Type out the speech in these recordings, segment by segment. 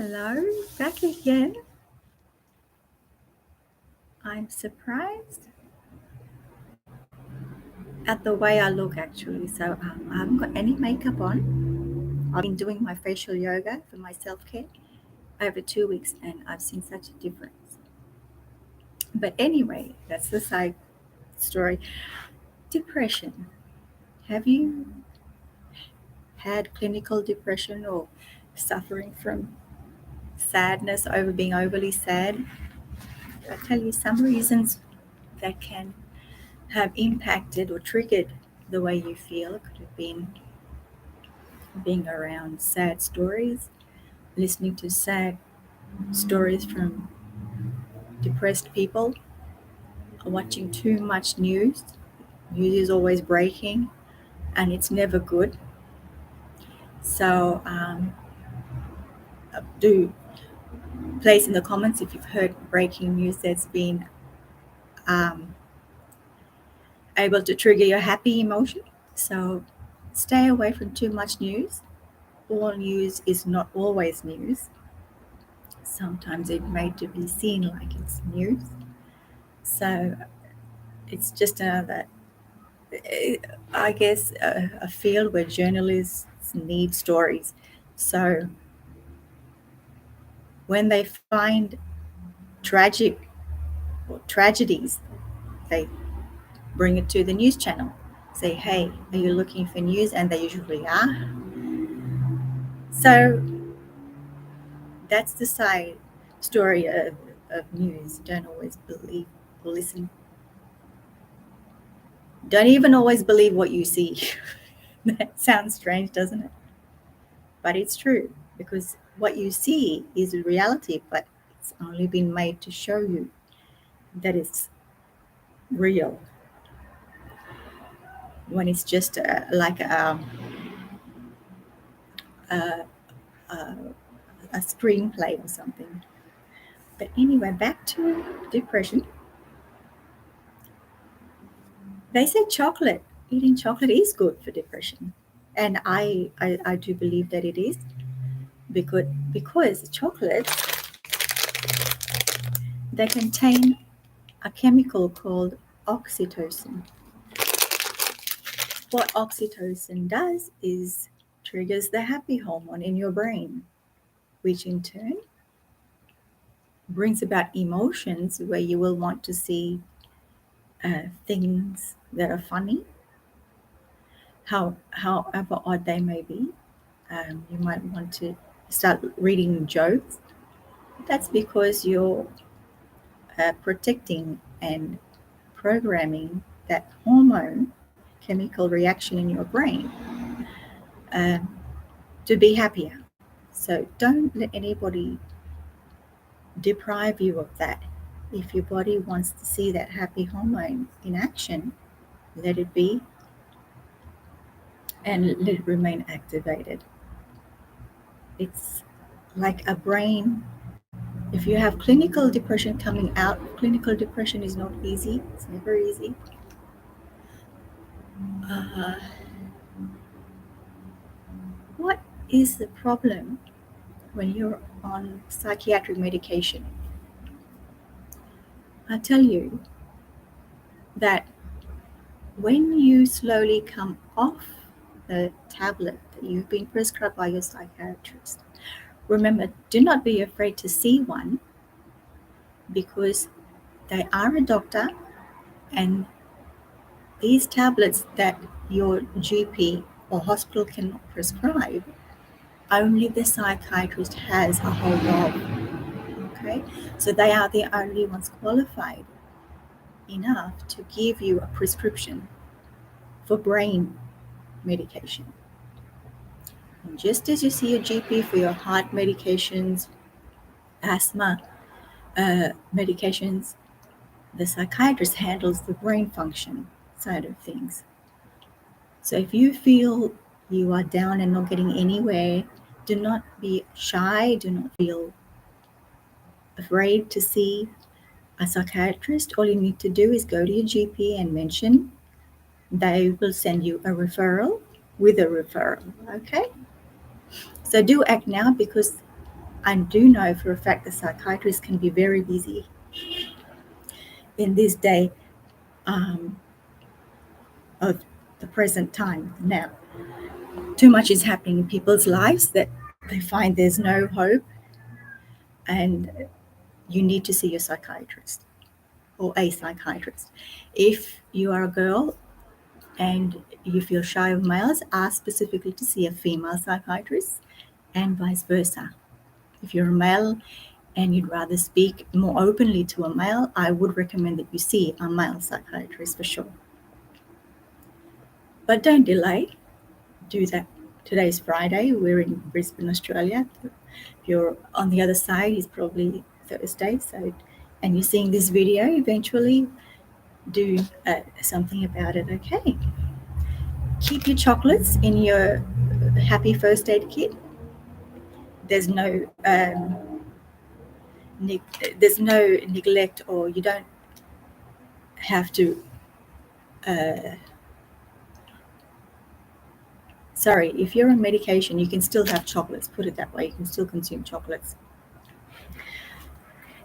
Hello, back again. I'm surprised at the way I look actually. So I haven't got any makeup on. I've been doing my facial yoga for my self care over 2 weeks and I've seen such a difference. But anyway, that's the side story. Depression. Have you had clinical depression or suffering from sadness over being overly sad? I'll tell you some reasons that can have impacted or triggered the way you feel. It could have been being around sad stories, listening to sad stories from depressed people, watching too much news. News is always breaking and it's never good. So, do place in the comments if you've heard breaking news that's been um, able to trigger your happy emotion. So, stay away from too much news. All news is not always news. Sometimes it's made to be seen like it's news. So it's just another, I guess, a field where journalists need stories. So when they find tragic or tragedies, they bring it to the news channel. Say, hey, are you looking for news? And they usually are. So that's the side story of news. Don't always believe or listen. Don't even always believe what you see. That sounds strange, doesn't it? But it's true because what you see is reality, but it's only been made to show you that it's real when it's just like a, a, a screenplay or something. But anyway, back to depression. They say chocolate, eating chocolate is good for depression. And I do believe that it is because chocolates, they contain a chemical called oxytocin. What oxytocin does is triggers the happy hormone in your brain, which in turn brings about emotions where you will want to see things that are funny, however odd they may be. You might want to start reading jokes. That's because you're protecting and programming that hormone chemical reaction in your brain um, to be happier. So don't let anybody deprive you of that. If your body wants to see that happy hormone in action, let it be and let it remain activated. It's like a brain. If you have clinical depression coming out, clinical depression is not easy, it's never easy. Uh, what is the problem when you're on psychiatric medication? I tell you that when you slowly come off the tablet that you've been prescribed by your psychiatrist, remember, do not be afraid to see one because they are a doctor and these tablets that your GP or hospital cannot prescribe, only the psychiatrist has a hold of. Okay? So they are the only ones qualified enough to give you a prescription for brain medication. And just as you see a GP for your heart medications, asthma medications, the psychiatrist handles the brain function side of things. So if you feel you are down and not getting anywhere, do not be shy, do not feel afraid to see a psychiatrist. All you need to do is go to your GP and mention. They will send you a referral with a referral, okay? So do act now because I do know for a fact that psychiatrists can be very busy in this day um, of the present time now. Too much is happening in people's lives that they find there's no hope, and you need to see your psychiatrist or a psychiatrist. If you are a girl and you feel shy of males, ask specifically to see a female psychiatrist, and vice versa. If you're a male and you'd rather speak more openly to a male, I would recommend that you see a male psychiatrist for sure. But don't delay, do that. Today's Friday, we're in Brisbane, Australia. If you're on the other side, it's probably Thursday. So, and you're seeing this video, eventually do something about it, okay? Keep your chocolates in your happy first aid kit. There's no there's no neglect, or you don't have to sorry, if you're on medication, you can still have chocolates, put it that way. You can still consume chocolates.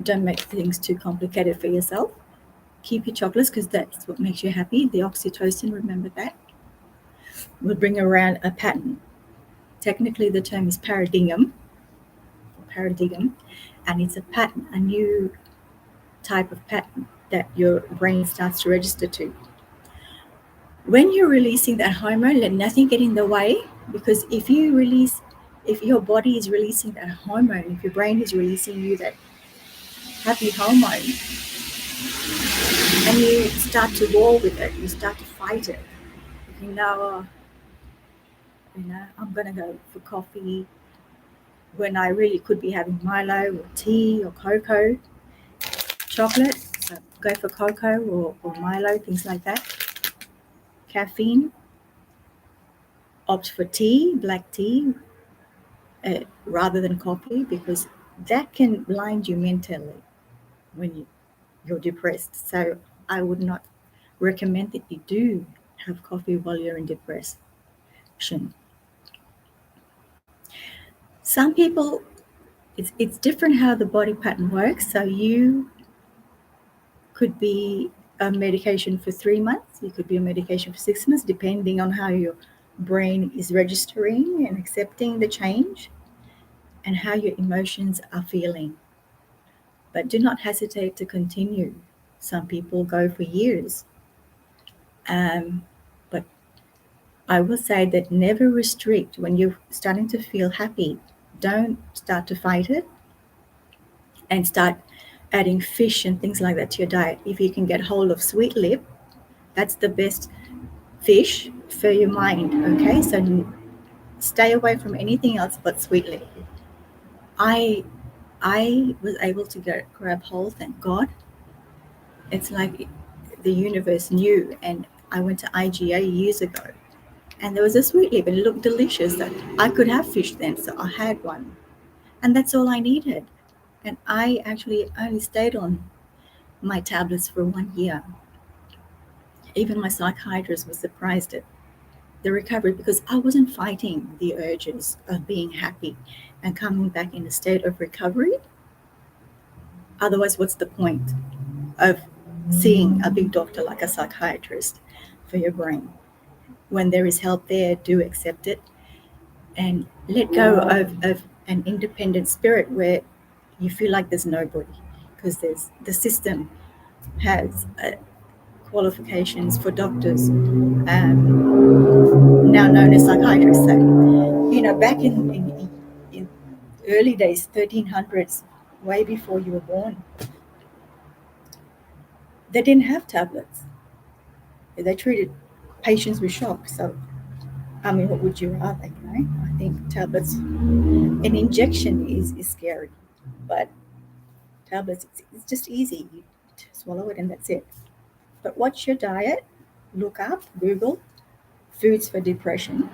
Don't make things too complicated for yourself. Keep your chocolates because that's what makes you happy. The oxytocin, remember that, will bring around a pattern. Technically, the term is paradigm, and it's a pattern, a new type of pattern that your brain starts to register to. When you're releasing that hormone, let nothing get in the way, because if your body is releasing that hormone, if your brain is releasing you that happy hormone, and you start to war with it, you start to fight it. You know, I'm gonna go for coffee when I really could be having Milo or tea or cocoa, chocolate. So go for cocoa or Milo, things like that. Caffeine, opt for tea, black tea, rather than coffee, because that can blind you mentally when you're depressed. So I would not recommend that you do have coffee while you're in depression. Some people, it's different how the body pattern works. So you could be on medication for 3 months, you could be on medication for 6 months, depending on how your brain is registering and accepting the change and how your emotions are feeling. But do not hesitate to continue. Some people go for years. But I will say that never restrict when you're starting to feel happy. Don't start to fight it and start adding fish and things like that to your diet. If you can get hold of sweet lip, that's the best fish for your mind, okay? So stay away from anything else but sweet lip. I was able to grab hold, thank God. It's like the universe knew, and I went to IGA years ago, and there was a sweet lip, and it looked delicious. That I could have fish then, so I had one, and that's all I needed. And I actually only stayed on my tablets for 1 year. Even my psychiatrist was surprised at the recovery, because I wasn't fighting the urges of being happy and coming back in a state of recovery. Otherwise, what's the point of seeing a big doctor like a psychiatrist for your brain? When there is help there, do accept it and let go of an independent spirit where you feel like there's nobody, because the system has qualifications for doctors, now known as psychiatrists. So, back in early days, 1300s, way before you were born, they didn't have tablets. They treated patients with shock. So, I mean, what would you rather? I think tablets, an injection is scary, but tablets, it's just easy. You swallow it and that's it. But watch your diet, look up, Google foods for depression,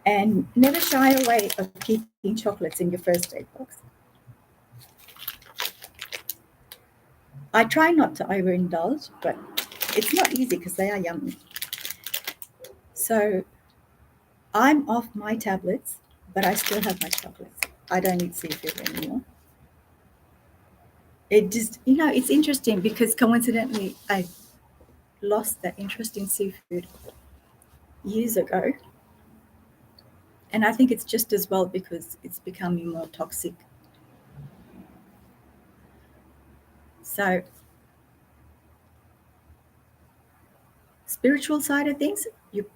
and never shy away of keeping chocolates in your first aid box. I try not to overindulge, but it's not easy because they are yummy. So I'm off my tablets, but I still have my chocolates. I don't eat seafood anymore. It just, it's interesting because coincidentally, I lost that interest in seafood years ago. And I think it's just as well because it's becoming more toxic. So, spiritual side of things, you're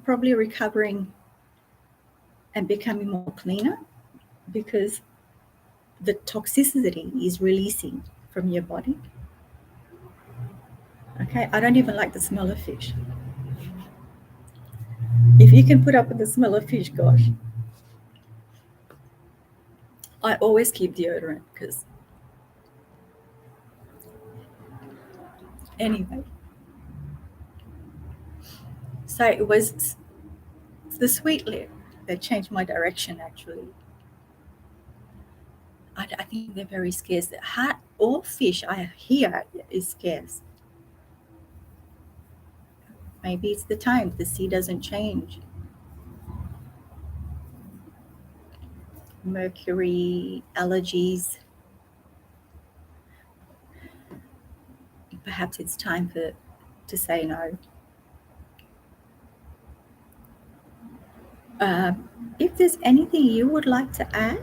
probably recovering and becoming more cleaner because the toxicity is releasing from your body. Okay, I don't even like the smell of fish. If you can put up with the smell of fish, gosh. I always keep deodorant because, anyway. So it was the sweet lip that changed my direction, actually. I think they're very scarce. All fish I hear is scarce. Maybe it's the time the sea doesn't change. Mercury, allergies. Perhaps it's time to say no. If there's anything you would like to add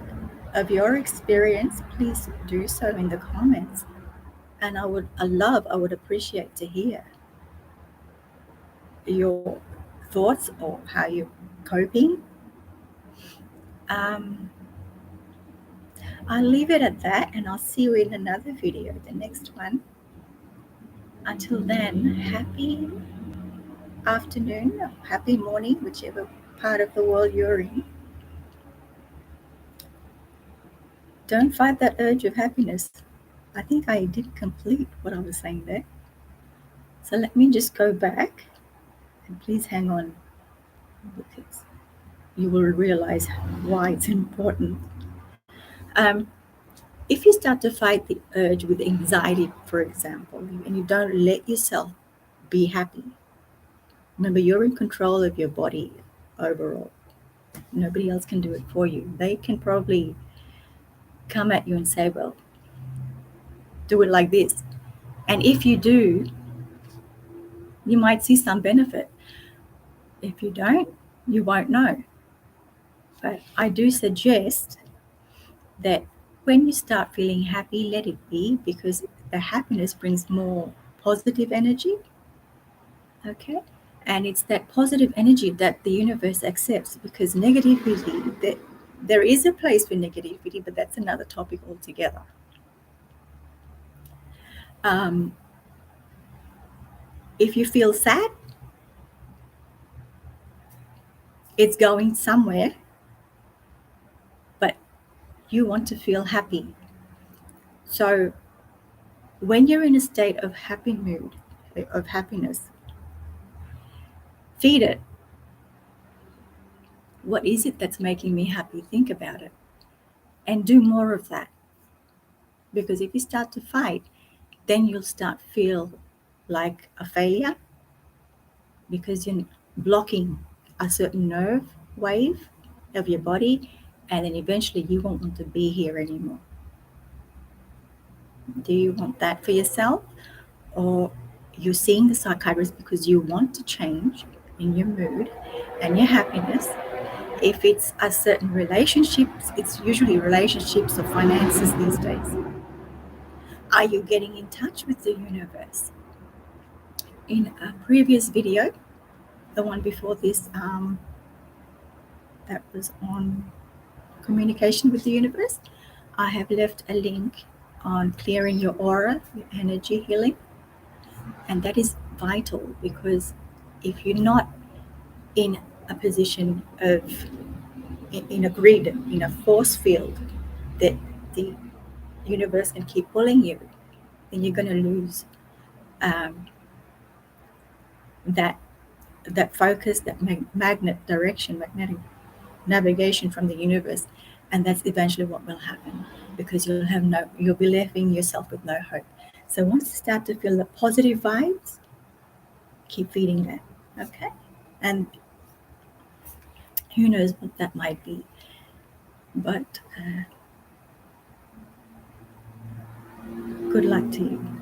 of your experience, please do so in the comments. And I would appreciate to hear your thoughts or how you're coping. I'll leave it at that, and I'll see you in another video, the next one. Until then, happy afternoon, happy morning, whichever part of the world you're in. Don't fight that urge of happiness. I think I did complete what I was saying there. So let me just go back, and please hang on, because you will realize why it's important. If you start to fight the urge with anxiety, for example, and you don't let yourself be happy, remember you're in control of your body overall. Nobody else can do it for you. They can probably come at you and say, well, do it like this. And if you do, you might see some benefit. If you don't, you won't know. But I do suggest that when you start feeling happy, let it be, because the happiness brings more positive energy. Okay? And it's that positive energy that the universe accepts, because negativity, there is a place for negativity, but that's another topic altogether. If you feel sad, it's going somewhere, but you want to feel happy. So when you're in a state of happy mood, of happiness, feed it. What is it that's making me happy? Think about it and do more of that. Because if you start to fight, then you'll start feel like a failure, because you're blocking a certain nerve wave of your body, and then eventually you won't want to be here anymore. Do you want that for yourself? Or you're seeing the psychiatrist because you want to change in your mood and your happiness? If it's a certain relationships, it's usually relationships or finances these days. Are you getting in touch with the universe? In a previous video, the one before this, that was on communication with the universe, I have left a link on clearing your aura, your energy healing. And that is vital, because if you're not in a position of, in a grid, in a force field that the universe can keep pulling you, then you're going to lose that focus, that magnetic navigation from the universe. And that's eventually what will happen, because you'll be leaving yourself with no hope. So once you start to feel the positive vibes, keep feeding that. Okay? And who knows what that might be. But good luck to you.